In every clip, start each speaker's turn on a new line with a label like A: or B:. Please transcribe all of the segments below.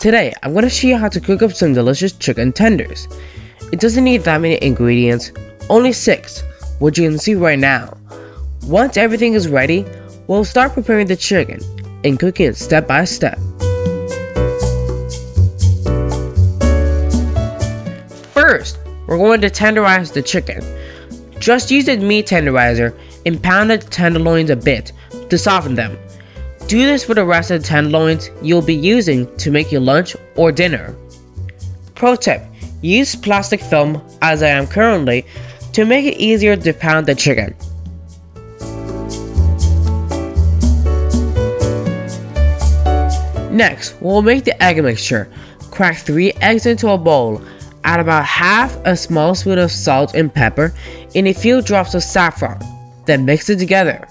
A: Today, I'm going to show you how to cook up some delicious chicken tenders. It doesn't need that many ingredients, only 6, which you can see right now. Once everything is ready, we'll start preparing the chicken and cooking it step by step. First, we're going to tenderize the chicken. Just use a meat tenderizer and pound the tenderloins a bit to soften them. Do this for the rest of the tenderloins you'll be using to make your lunch or dinner. Pro tip: use plastic film, as I am currently, to make it easier to pound the chicken. Next, we'll make the egg mixture. Crack 3 eggs into a bowl. Add about half a small spoon of salt and pepper and a few drops of saffron. Then mix it together.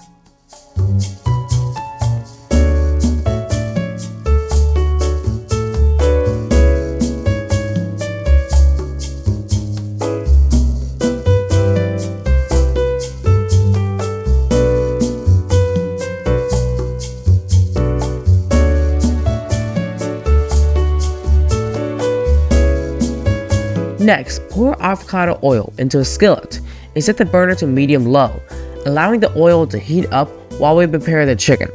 A: Next, pour avocado oil into a skillet and set the burner to medium-low, allowing the oil to heat up while we prepare the chicken.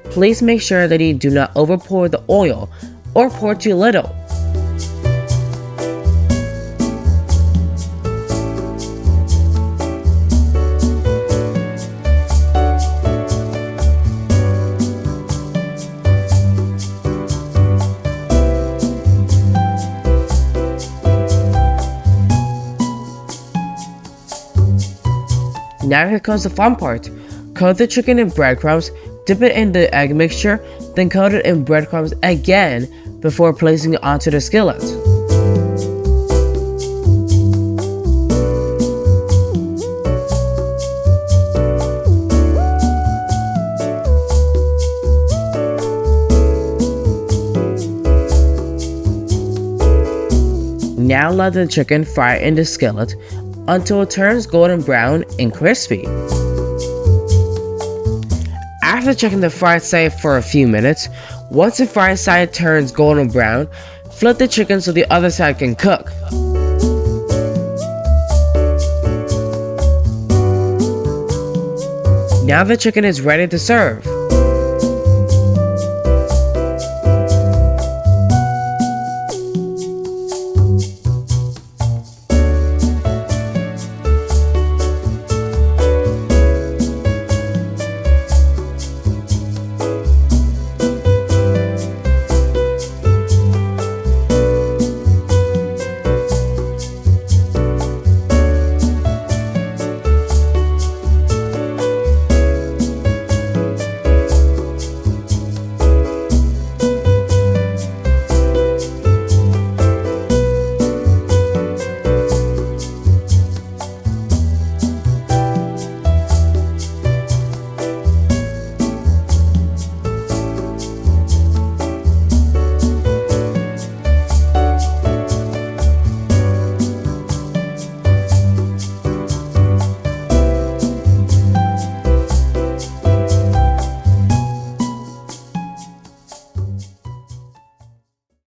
A: Please make sure that you do not overpour the oil or pour too little. Now here comes the fun part. Coat the chicken in breadcrumbs, dip it in the egg mixture, then coat it in breadcrumbs again before placing it onto the skillet. Now let the chicken fry in the skillet until it turns golden brown and crispy. After checking the fried side for a few minutes, once the fried side turns golden brown, flip the chicken so the other side can cook. Now the chicken is ready to serve.